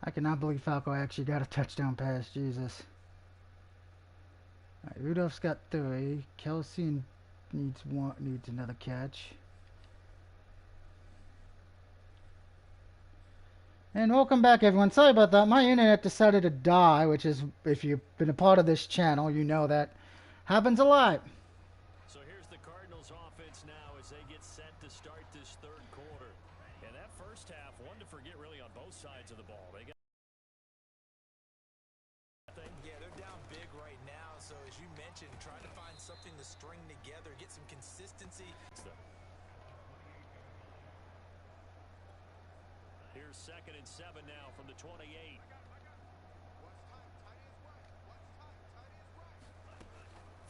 I cannot believe Falco actually got a touchdown pass. Jesus. All right, Rudolph's got 3. Kelsey needs another catch. And welcome back, everyone. Sorry about that. My internet decided to die, which is, if you've been a part of this channel, you know that happens a lot. So here's the Cardinals offense now as they get set to start this third quarter. And that first half, one to forget really on both sides of the ball. They got Yeah, they're down big right now. So as you mentioned, trying to find something to string together, get some consistency. Here's 2nd and 7 now from the 28.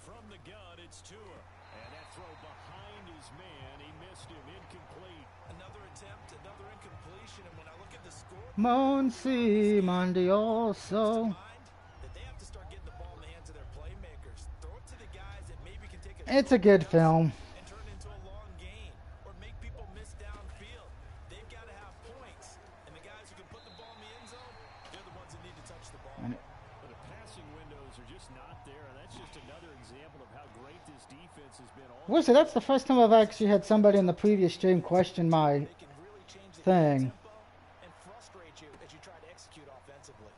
From the gun, it's Tua. And that throw behind his man, he missed him, incomplete. Another attempt, another incompletion, and when I look at the score, Monsi Mandioso. that they have to start getting the ball in the hands of their playmakers. Throw it to the guys that maybe can take a It's a good film. and turn it into a long game or make people miss downfield. They've got to have points, and the guys who can put the ball in the end zone, they're the ones that need to touch the ball. But the passing windows are just not there, and that's just another example of how great this defense has been. Well, so that's the first time I've actually had somebody in the previous stream question my They can really change the thing. tempo and frustrate you as you try to execute offensively.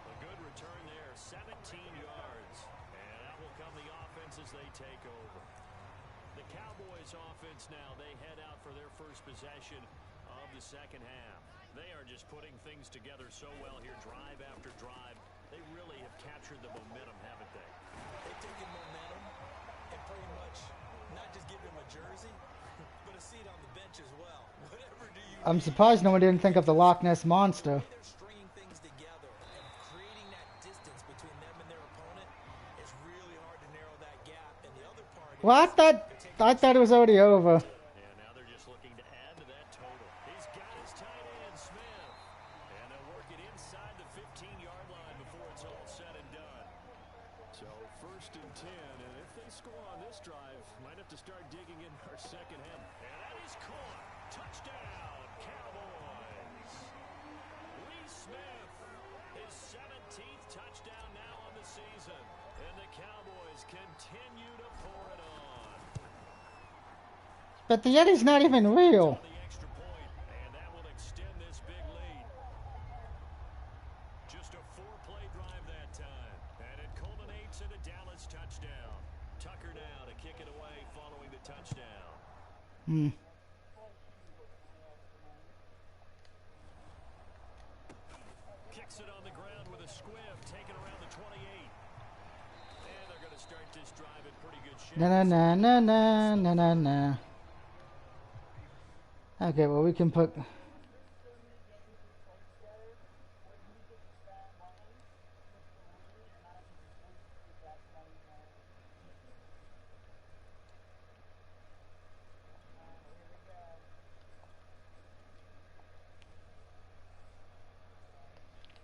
A good return there, 17 yards. And out will come the offense as they take over. The Cowboys offense now, they head out for their first possession of the second half. They are just putting things together so well here, drive after drive. They really have captured the momentum, haven't they? They've taken momentum and pretty much not just given him a jersey, but a seat on the bench as well. Whatever do you I'm need? surprised no one didn't think of the Loch Ness Monster. They're stringing things together and creating that distance between them and their opponent. It's really hard to narrow that gap. And the other part Well, I thought it was already over. And now they're just looking to add to that total. He's got his tight end, Smith. And they'll work it inside the 15-yard line before it's all said and done. So 1st and 10, and if they score on this drive, might have to start digging in our second half. And that is caught. Touchdown, Cowboys. Lee Smith, his 17th touchdown now on the season. And the Cowboys continue to pour it on. But the Yeti's not even real. The extra point, and that will extend this big lead. Just a 4-play drive that time, and it culminates in a Dallas touchdown. Tucker now to kick it away following the touchdown. Kicks it on the ground with a squib, taken around the 28. And they're going to start this drive in pretty good shape. Na na na na na na na. Okay, well we can put.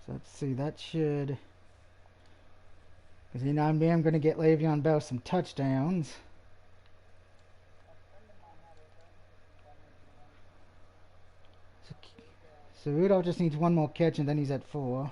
So let's see, that should. Because you know I'm going to get Le'Veon Bell some touchdowns. So Rudolph just needs one more catch and then he's at 4.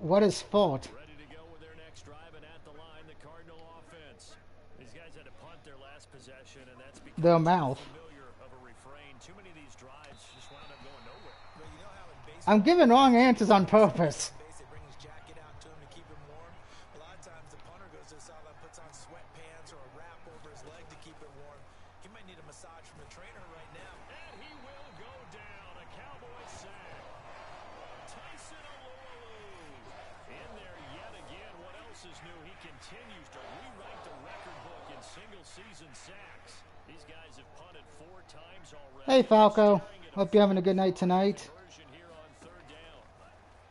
What is fault? Ready to go with their next drive, and at the line, the Cardinal offense. These guys had to punt their last possession, and that's because Their mouth. familiar of a refrain. Too many of these drives just wound up going nowhere. But you know how in baseball, I'm giving wrong answers on purpose. they bring his jacket out to him to keep him warm. A lot of times the punter goes to the sideline, puts on sweatpants or a wrap over his leg to keep it warm. He might need a massage from the trainer right now. And he will go down. A Cowboy sack. Tyson Alualu in there yet again. What else is new? He continues to rewrite the record book in single-season sacks. These guys have punted 4 times already. Hey Falco, hope you're having a good night tonight. Conversion here on 3rd down.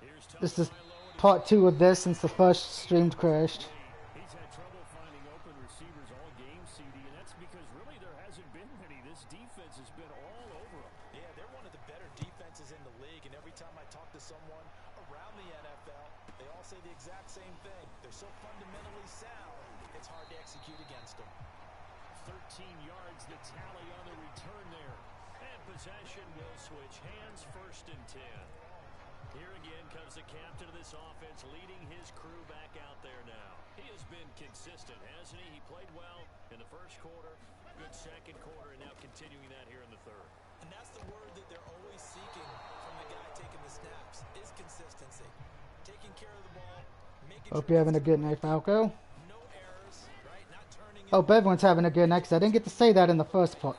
Here's This is Tagovailoa. part 2 of this since the first stream crashed. He's had trouble finding open receivers all game, CD, and that's because really there hasn't been many. This defense has been all over them. Yeah, they're one of the better defenses in the league, and every time I talk to someone around the NFL, they all say the exact same thing. They're so fundamentally sound, it's hard to execute against them. 13 yards the tally on the return there. And possession will switch hands, 1st and 10. Here again comes the captain of this offense, leading his crew back out there now. He has been consistent, hasn't he? He played well in the 1st quarter, good 2nd quarter, and now continuing that here in the 3rd. And that's the word that they're always seeking from the guy taking the snaps, is consistency. Taking care of the ball, making Hope sure you're having a good night, Falco. no errors, right? Not turning it Hope everyone's having a good night, 'cause I didn't get to say that in the first part.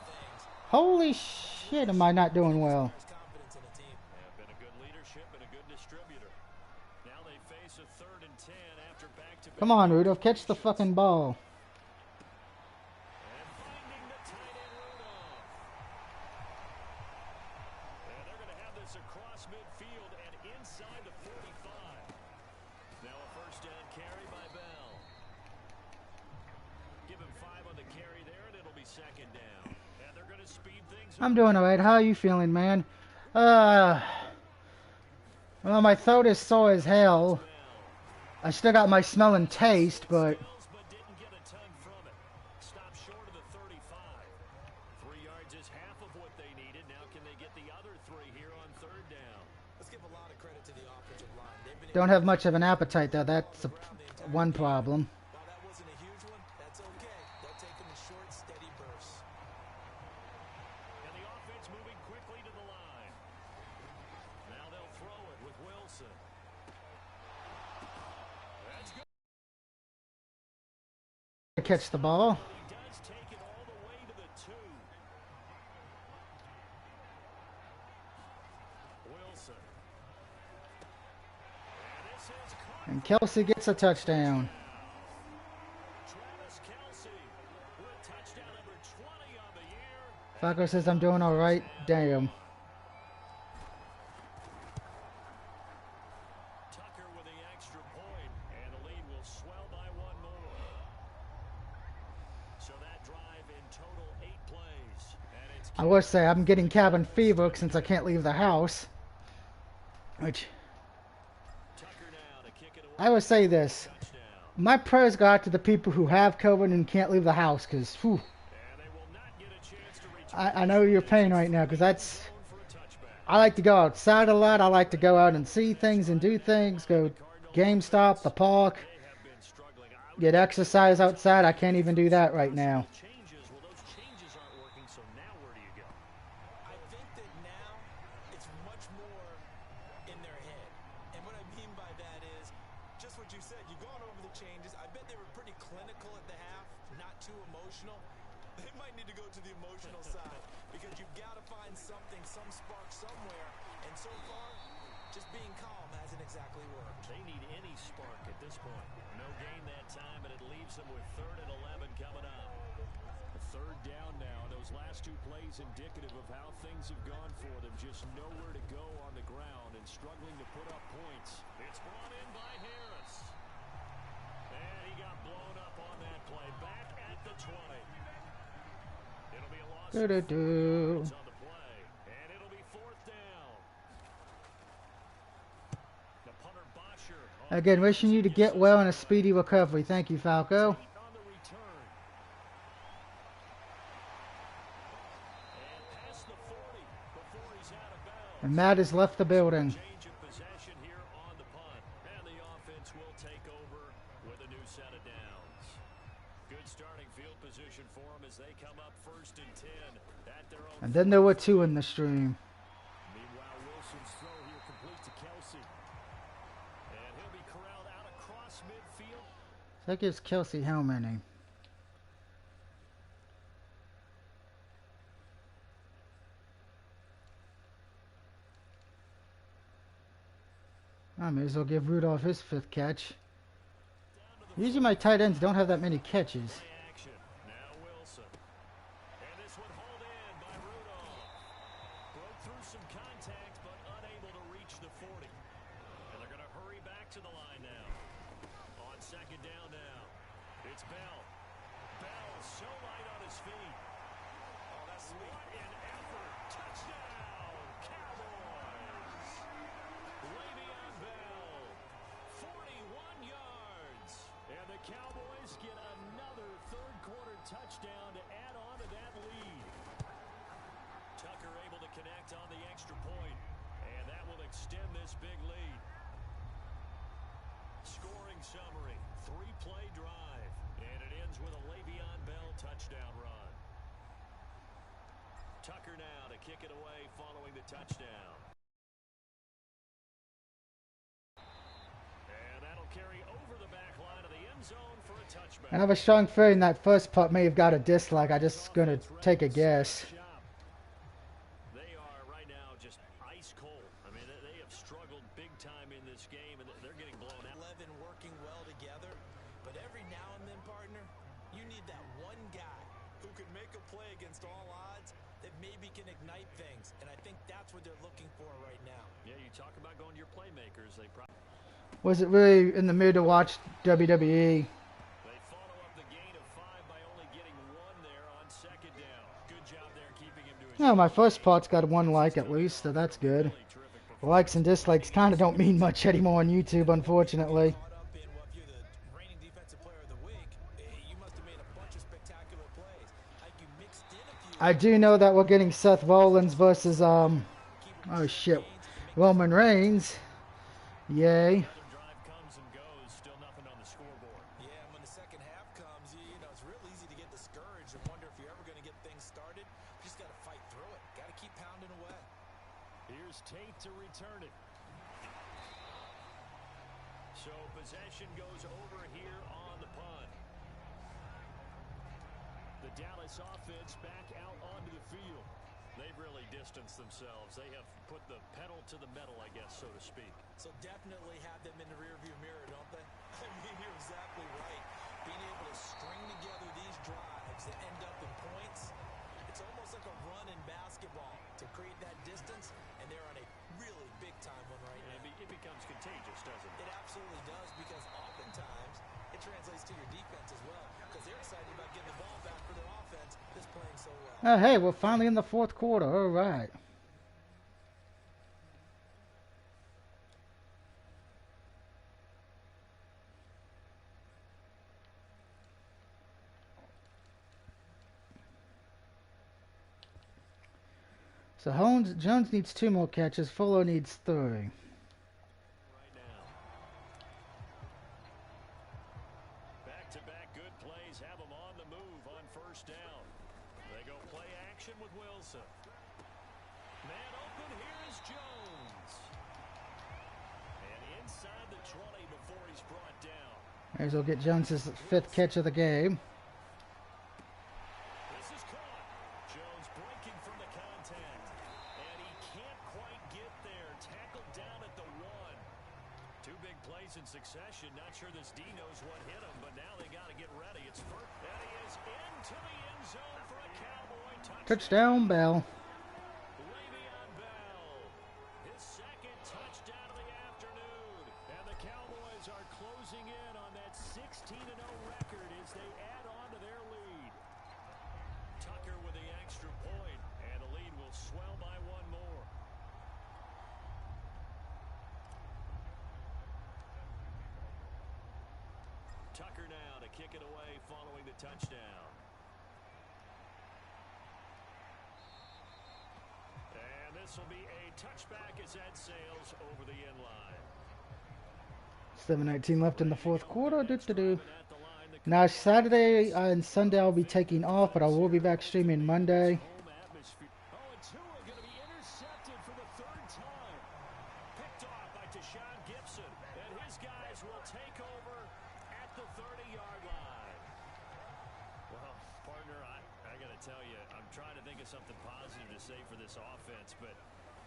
Holy shit, am I not doing well? confidence in a team. Yeah, been a good leadership and a good distributor. Now they face a 3rd and 10 after back-to-back. Come on, Rudolph, catch the fucking ball. And finding the tight end Rudolph. And they're going to have this across midfield and inside the 45. Now a 1st down carry by Bell. Give him 5 on the carry there, and it'll be 2nd down. And they're going to speed things up. I'm doing alright. How are you feeling, man? Well, my throat is sore as hell. I still got my smell and taste, but But didn't get a ton from it. Stopped short of the 35. 3 yards is half of what they needed. Now can they get the other 3 here on 3rd down? Let's give a lot of credit to the offensive line. They've been don't have much of an appetite, though. That's one problem. While that wasn't a huge one, that's okay. They'll take them in short, steady bursts. And the offense moving quickly to the line. Now they'll throw it with Wilson. That's good. To catch the ball. He does take it all the way to the 2. Wilson. And this is caught. And Kelsey gets a touchdown. Travis Kelce with touchdown number 20 on the year. Falco says I'm doing alright. Damn. Tucker with the extra point, and the lead will swell by 1 more. So that drive in total 8 plays. And it's I will say I'm getting cabin fever since I can't leave the house. Which, Tucker now to kick it away. I will say this. Touchdown. My prayers go out to the people who have COVID and can't leave the house, because, And they will not get a chance to return I know your pain right now, because that's... for a touchback. I like to go outside a lot. I like to go out and see things and do things. Go GameStop, the park, They have been struggling. I would get exercise outside. I can't even do that right now. changes. Well, those changes aren't working, so now where do you go? I think that now it's much more in their head. And what I mean by that is just what you said. You've gone over the changes. I bet they were pretty clinical at the half, not too emotional. They might need to go to the emotional side because you've got to find something, some spark somewhere. And so far, just being calm hasn't exactly worked. They need any spark at this point. No gain that time, and it leaves them with 3rd and 11 coming up. A 3rd down now. Those last 2 plays indicative of how things have gone for them. Just nowhere to go on the ground and struggling to put up points. It's brought in by Harris. And he got blown up on that play. Back at the 20. It'll be a loss of 4 yards on the play. And it'll be 4th down. The punter Bosher on Again, wishing you to get well and a speedy recovery. Thank you, Falco. on the return. And past the 40 before he's out of bounds. And Matt has left the building. Change of possession here on the punt. And the offense will take over with a new set of downs. Good starting field position for them as they come up 1st and 10 at their own. And then there were 2 in the stream. Meanwhile, Wilson's throw here complete to Kelce. And he'll be corralled out across midfield. That gives Kelsey how many? I may as well give Rudolph his 5th catch. Usually my tight ends don't have that many catches. Play action. Now Wilson. And this one hauled in by Rudolph. Broke through some contact, but unable to reach the 40. And they're going to hurry back to the line now. On 2nd down now. It's Bell. Bell so light on his feet. Oh, that's sweet. What an effort. Touchdown, Cowboys. Le'Veon Bell. 41 yards. And the Cowboys get touchdown to add on to that lead. Tucker able to connect on the extra point, and that will extend this big lead. Scoring summary, 3-play drive, and it ends with a Le'Veon Bell touchdown run. Tucker now to kick it away following the touchdown. And that'll carry over the back line of the end zone for a touchback. I have a strong feeling that first putt may have got a dislike. I'm just going to take a guess. They are right now just ice cold. I mean, they have struggled big time in this game, and they're getting blown out. 11 working well together, but every now and then, partner, you need that one guy who can make a play against all odds that maybe can ignite things, and I think that's what they're looking for right now. Yeah, you talk about going to your playmakers. They probably Was it really in the mood to watch WWE? they follow up the gain of 5 by only getting 1 there on second down. Good job there keeping him to his No, my first part's got 1 like at least, so that's good. really terrific performance. Likes and dislikes kind of don't mean much anymore on YouTube, unfortunately. Caught up in what if you're the reigning defensive player of the week, you must have made a bunch of spectacular plays. Like you mixed in a few. I do know that we're getting Seth Rollins versus, oh shit, Roman Reigns. Yay. Another drive comes and goes, still nothing on the scoreboard. Yeah, and when the second half comes, you know, it's real easy to get discouraged and wonder if you're ever going to get things started. You just got to fight through it. Got to keep pounding away. Here's Tate to return it. So possession goes over here on the punt. The Dallas offense back out onto the field. They've really distanced themselves. They have put the pedal to the metal, I guess, so to speak. So definitely have them in the rearview mirror, don't they? I mean, you're exactly right. Being able to string together these drives that end up in points, it's almost like a run in basketball to create that distance, and they're on a really big-time one right now. It becomes contagious, doesn't it? It absolutely does, because oftentimes it translates to your defense as well, because they're excited about getting the ball back for their offense that's playing so well. Oh, hey, we're finally in the 4th quarter. All right. So Jones needs 2 more catches. Fuller needs 3. Right now. Back-to-back good plays have them on the move on first down. They go play action with Wilson. Man open, here is Jones. And inside the 20 before he's brought down. May as well get Jones' 5th catch of the game. This is caught. Jones breaking from the contact. And he can't quite get there. Tackled down at the 1. 2 big plays in succession. Not sure this D knows what hit him, but now they got to get ready. It's first. And he is into the end zone for a Cowboy Touchdown, Bell. Le'Veon Bell, his 2nd touchdown of the afternoon. And the Cowboys are closing in on that 16-0 record as they add on to their lead. Tucker with the extra point, and the lead will swell by 1 more. Tucker now to kick it away following the touchdown. And this will be a touchback as that sails over the end line. 7:19 left in the 4th quarter. Now, Saturday and Sunday I'll be taking off, but I will be back streaming Monday. Home atmosphere. Oh, and Tua going to be intercepted for the 3rd time. Picked off by Deshaun Gibson. And his guys will take over at the 30-yard line. Well, partner, I got to tell you, I'm trying to think of something positive to say for this offense, but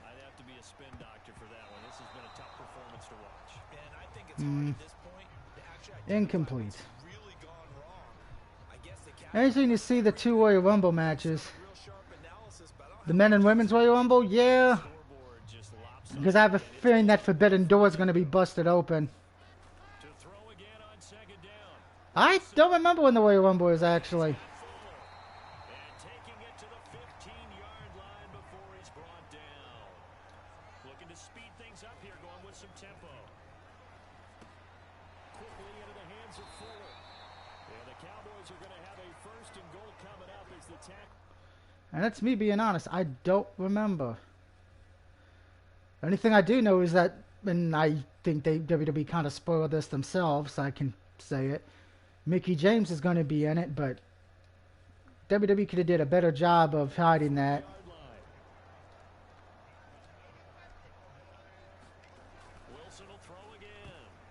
I'd have to be a spin doctor for that one. This has been a tough performance to watch. And I think it's hard at this point to actually identify Incomplete. what's really gone wrong. I guess the Interesting to see the 2 Royal Rumble matches. real sharp analysis, but I don't The men and women's Royal Rumble, yeah. Scoreboard just lops up Because I have a feeling that Forbidden Door is going to be busted open. to throw again on 2nd down. I don't remember when the Royal Rumble is actually. And taking it to the 15-yard line before he's brought down. Looking to speed things up here, going with some tempo. Quickly into the hands of Fuller. And the Cowboys are going to have a 1st and goal makes the tackle. And that's me being honest. I don't remember. The only thing I do know is that, and I think WWE kind of spoiled this themselves, so I can say it. Mickey James is going to be in it, but WWE could have did a better job of hiding that. Yard line. Wilson will throw again.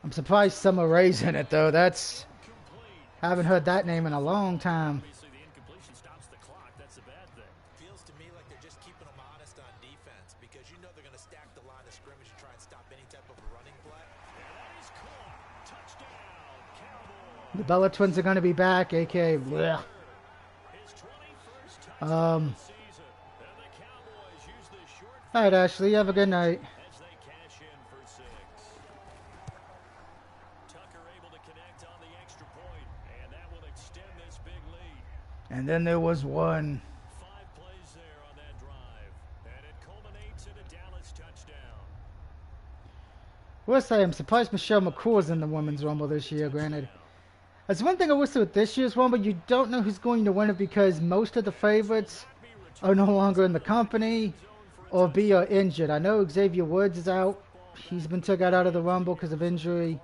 I'm surprised Summer Rae's in it, though. That's... Complete. Haven't heard that name in a long time. Obviously, the incompletion stops the clock. That's a bad thing. Feels to me like they're just keeping them honest on defense because you know they're going to stack the line of scrimmage and try and stop any type of a running play. And that is caught. Touchdown, Cowboys. The Bella Twins are going to be back, aka... Bleh. His 21st touchdown of the season. And the Cowboys use the short Alright, Ashley, have a good night. as they cash in for 6. Tucker able to connect on the extra point, and that will extend this big lead. And then there was one. 5 plays there on that drive, and it culminates in a Dallas touchdown. I will say, I'm surprised Michelle McCool's in the Women's Rumble this year, granted. That's one thing I will say with this year's Rumble, you don't know who's going to win it because most of the favorites are no longer in the company or are injured. I know Xavier Woods is out. He's been taken out of the Rumble because of injury.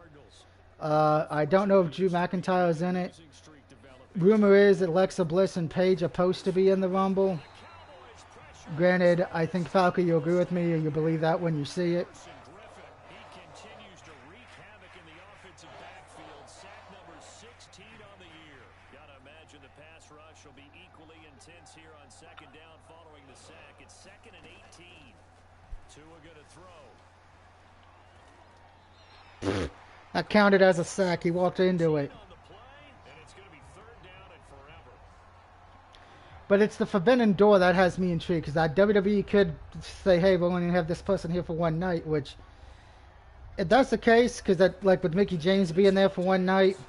I don't know if Drew McIntyre is in it. Rumor is that Alexa Bliss and Paige are supposed to be in the Rumble. Granted, I think Falco, you'll agree with me or you'll believe that when you see it. He continues to wreak havoc in the offensive backfield. Sack number 16 on the year. Gotta imagine the pass rush will be equally intense here on second down following the sack. It's 2nd and 18. Tua gonna throw. That counted as a sack. He walked into it. On the play, and it's gonna be 3rd down and forever. But it's the forbidden door that has me intrigued because WWE could say, hey, we're only going to have this person here for one night, which if that's the case, because that, like with Mickey James being there for one night, And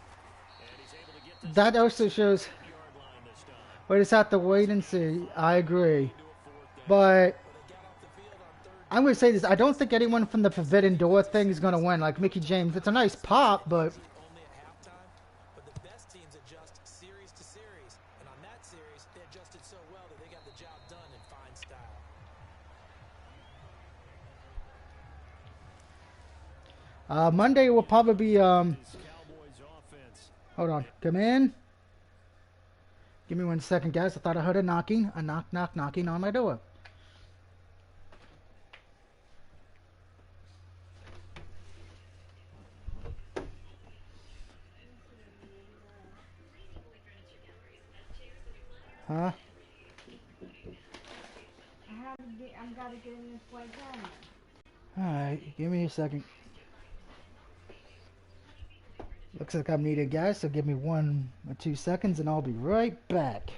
he's able to get this that also shows yard line this time. we just have to wait and see. I agree. But I'm going to say this. I don't think anyone from the forbidden door thing is going to win. Like Mickey James, it's a nice pop, but Only at halftime, but the best teams adjust series to series. And on that series, they adjusted so well that they got the job done in fine style. Monday will probably be, Cowboys offense. hold on, come in. Give me 1 second, guys. I thought I heard a knocking, a knocking on my door. Huh? I'm gotta get in this way down. Alright, give me a second. Looks like I'm needed, guys, so give me 1 or 2 seconds and I'll be right back.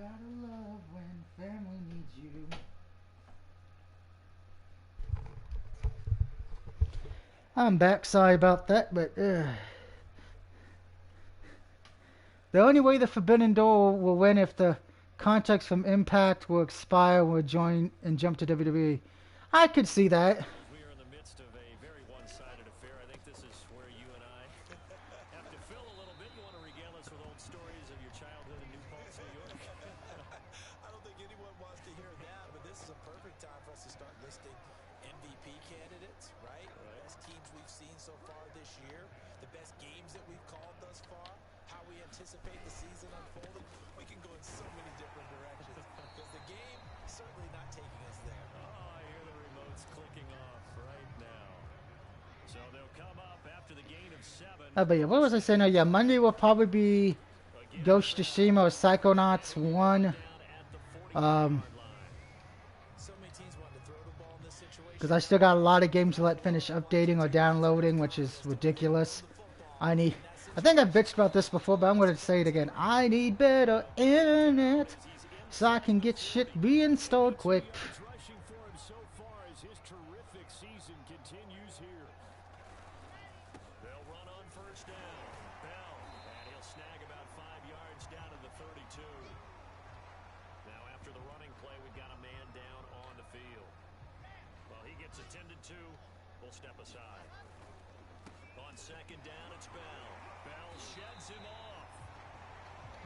Gotta love when family needs you. I'm back. Sorry about that, but the only way the Forbidden Door will win if the contracts from Impact will expire, will join and jump to WWE. I could see that. We are in the midst of a very one-sided affair. I think this is where you and I have to fill a little bit. You want to regale us with old stories of your childhood in New Paltz, New York? I don't think anyone wants to hear that, but this is a perfect time for us to start listing MVP candidates, right? The best teams we've seen so far this year, the best games that we've called thus far, how we anticipate the season unfolding. We can go in so many different directions because the game certainly not taking us there. Oh, I hear the remotes clicking off right now. So they'll come up after the gain of 7. But yeah, what was I saying? Oh, yeah, Monday will probably be Ghost of Tsushima or Psychonauts 1. So many teams want to throw the ball in this situation. Because I still got a lot of games to let finish updating or downloading, which is ridiculous. I think I've bitched about this before, but I'm going to say it again. I need better internet so I can get shit reinstalled quick. Rushing for him so far as his terrific season continues here. They'll run on first down. Bell, and he'll snag about 5 yards down to the 32. Now after the running play, we've got a man down on the field. Well, he gets attended to. We'll step aside. On second down, it's Bell. Bell sheds him off.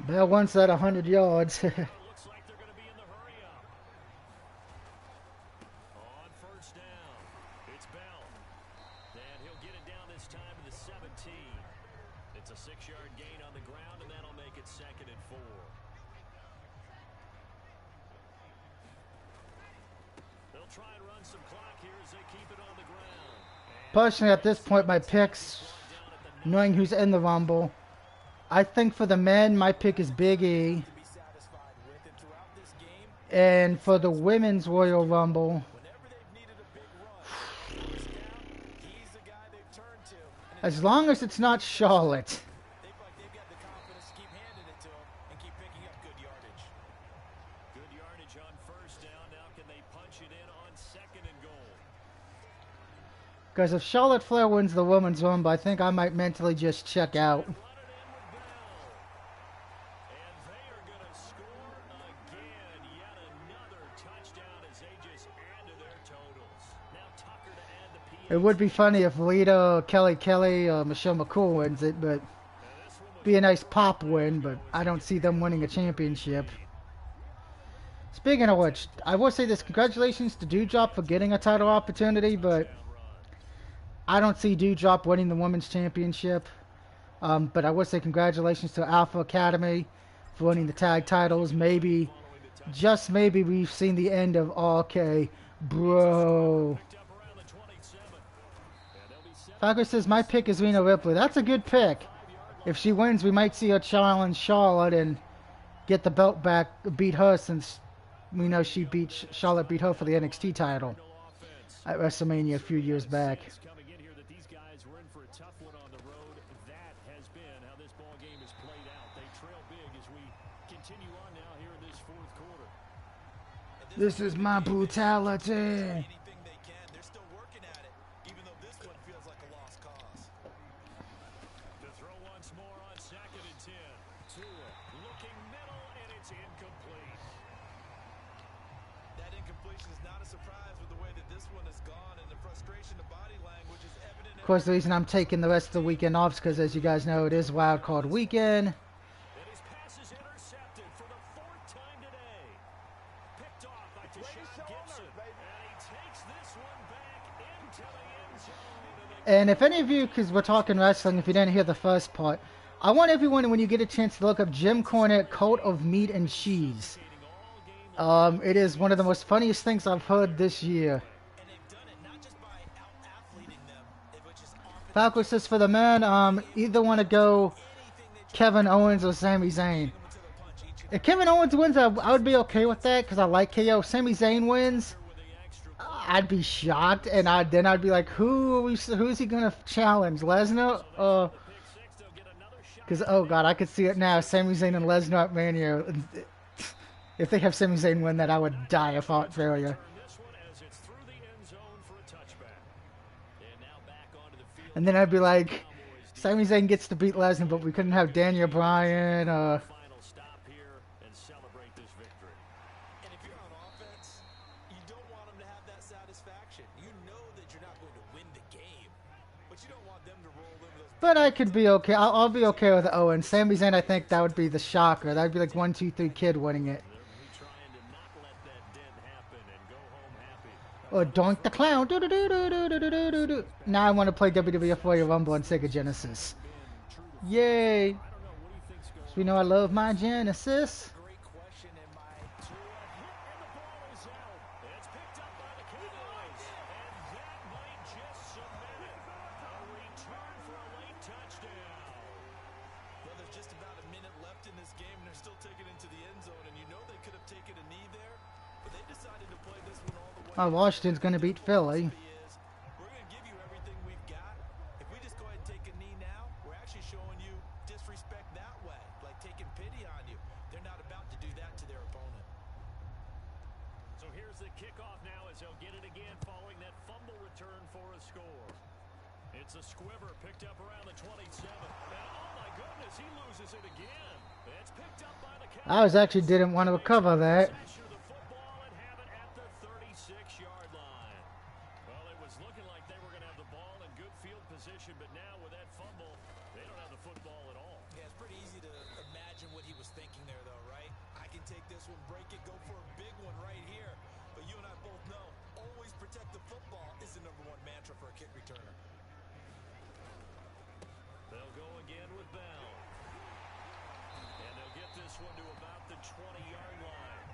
Bell wants that 100 yards. Looks like they're going to be in the hurry up. On first down, it's Bell. And he'll get it down this time to the 17. It's a 6-yard gain on the ground, and that'll make it 2nd and 4. They'll try and run some clock here as they keep it on the ground. Personally, at this point, my picks, knowing who's in the Rumble, I think for the men, my pick is Big E. Be satisfied with it throughout this game. And for the women's Royal Rumble, Whenever they've needed a big run, first down, he's the guy they've turned to. And as long as it's not Charlotte. they feel like they've got the confidence to keep handing it to him and keep picking up good yardage. Good yardage on first down. Now can they punch it in on 2nd and goal? Because if Charlotte Flair wins the women's Rumble, I think I might mentally just check out. Run it in with Bell. And they are going to score again. Yet another touchdown as they just add to their totals. Now Tucker to add the PAT. It would be funny if Lita, Kelly, or Michelle McCool wins it, but be a nice pop win, but I don't see them winning a championship. Speaking of which, I will say this, congratulations to Dewdrop for getting a title opportunity, but I don't see Dewdrop winning the women's championship. But I would say congratulations to Alpha Academy for winning the tag titles. Maybe, just maybe, we've seen the end of RK Bro. Falco says, my pick is Rena Ripley. That's a good pick. If she wins, we might see her challenge Charlotte and get the belt back, beat her, since we know Charlotte beat her for the NXT title at WrestleMania a few years back. Coming in here that these guys were in for a tough one on the road. That has been how this ball game is played out. They trail big as we continue on now here in this 4th quarter. This is my brutality. Anything they can. They're still working at it, even though this one feels like a lost cause. To throw once more on 2nd and 10. Tua looking middle, and it's incomplete. That incompletion is not a surprise with the way that this one has gone, and the frustration of body language is evident. Of course, the reason I'm taking the rest of the weekend off is because, as you guys know, it is Wild Card Weekend. And his pass is intercepted for the 4th time today. Picked off by Deshaun Gibson. And he takes this one back into the end zone. And if any of you, because we're talking wrestling, if you didn't hear the first part, I want everyone, when you get a chance, to look up Jim Cornette, Cult of Meat and Cheese. It is one of the most funniest things I've heard this year. And they've done it not just by out-athleting them, which is often Falco says for the men, either want to go Kevin Owens or Sami Zayn. to the punch each If Kevin Owens wins, I would be okay with that because I like KO. Sami Zayn wins, I'd be shocked, and then I'd be like, who's he gonna challenge, Lesnar? Because oh god, I could see it now, Sami Zayn and Lesnar at Mania. If they have Sami Zayn win that, I would die of heart failure. Return this one as it's through the end zone for a touchback. And now back onto the field. And then I'd be like, Cowboys Sami Zayn gets to beat Lesnar, but we couldn't have Daniel Bryan. final stop here and celebrate this victory. And if you're on offense, you don't want them to have that satisfaction. You know that you're not going to win the game, but you don't want them to roll into those. But I could be okay. I'll be okay with Owen. Sami Zayn, I think that would be the shocker. That would be like 1, 2, 3 Kid winning it. They'll be trying to not let that dent happen and go home happy. Or Doink the Clown. Now I want to play WWF Royal Rumble on Sega Genesis. Yay! I don't know. What do you think's going So we know I love my Genesis. Great question, and my to a hit and the ball is out. It's picked up by the Cowboys. And that might just cement it. A return for a late touchdown. well, there's just about a minute left in this game, and they're still taking it into the end zone, and you know they could have taken a knee there, but they decided to play this one all the way. Washington's going to beat Philly. We're going to give you everything we've got. If we just go ahead and take a knee now, we're actually showing you disrespect that way, like taking pity on you. They're not about to do that to their opponent. So here's the kickoff now as they'll get it again following that fumble return for a score. It's a squibber picked up around the 27. And oh my goodness, he loses it again. It's picked up by the I actually didn't want to recover that. possession of the football and have it at the 36-yard line. Well, it was looking like they were going to have the ball in good field position, but now with that fumble, they don't have the football at all. Yeah, it's pretty easy to imagine what he was thinking there, though, right? I can take this one, break it, go for a big one right here. But you and I both know, always protect the football is the #1 mantra for a kick returner. They'll go again with Bell. And they'll get this one to about the 20-yard line.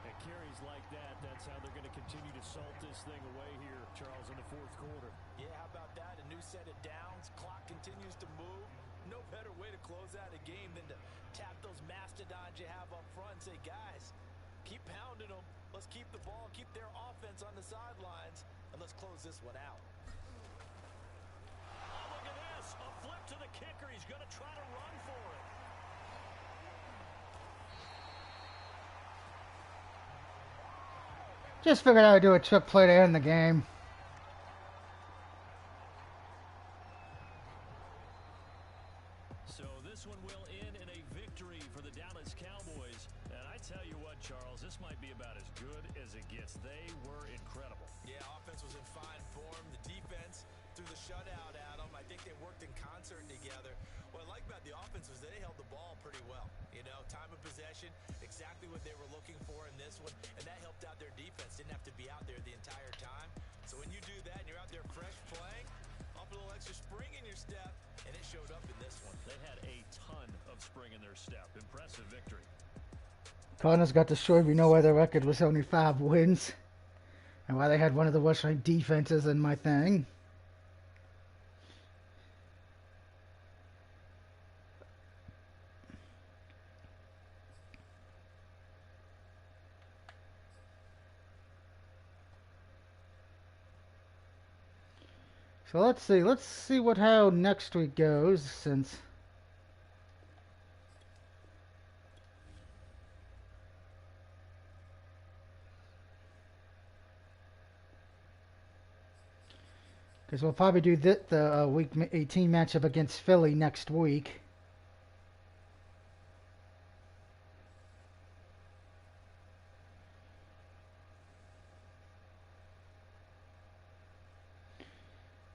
At carries like that, that's how they're going to continue to salt this thing away here, Charles, in the fourth quarter. Yeah, how about that? A new set of downs. Clock continues to move. No better way to close out a game than to tap those mastodons you have up front and say, guys, keep pounding them. Let's keep the ball, keep their offense on the sidelines, and let's close this one out. Oh, look at this. A flip to the kicker. He's going to try to run for it. Just figured I would do a trick play to end the game. So this one will end in a victory for the Dallas Cowboys. And I tell you what, Charles, this might be about as good as it gets. They were incredible. Yeah, offense was in fine form. The defense threw the shutout at them. I think they worked in concert together. What I like about the offense was they held the ball pretty well. You know, time of possession, exactly what they were looking for in this one, and that helped out their defense. Didn't have to be out there the entire time. So when you do that and you're out there fresh playing, off a little extra spring in your step, and it showed up in this one. They had a ton of spring in their step. Impressive victory. Cardinals got destroyed. We know why their record was only 5 wins. And why they had one of the worst ranked defenses in my thing. So let's see. Let's see how next week goes since because we'll probably do the week 18 matchup against Philly next week.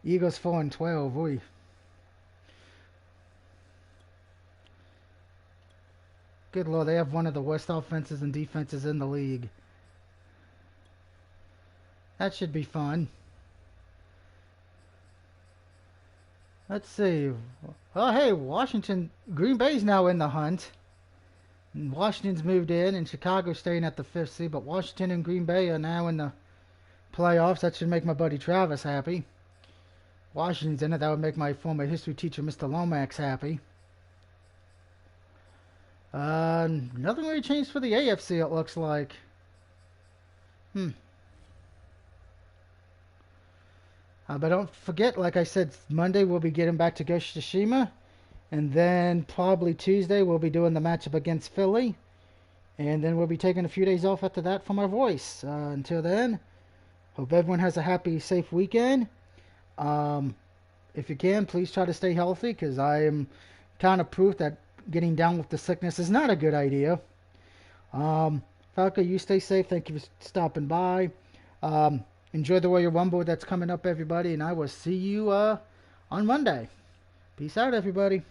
Eagles 4-12. Oy. Good Lord, they have one of the worst offenses and defenses in the league. That should be fun. Let's see. Oh, hey, Washington, Green Bay's now in the hunt. And Washington's moved in, and Chicago's staying at the 5th seed. But Washington and Green Bay are now in the playoffs. That should make my buddy Travis happy. Washington's in it. That would make my former history teacher, Mr. Lomax, happy. Nothing really changed for the AFC, it looks like. But don't forget, like I said, Monday we'll be getting back to Ghost of Tsushima. And then probably Tuesday we'll be doing the matchup against Philly. And then we'll be taking a few days off after that from our voice. Until then, hope everyone has a happy, safe weekend. If you can, please try to stay healthy because I am kind of proof that getting down with the sickness is not a good idea. Falco, you stay safe. Thank you for stopping by. Enjoy the Royal Rumble that's coming up, everybody, and I will see you on Monday. Peace out, everybody.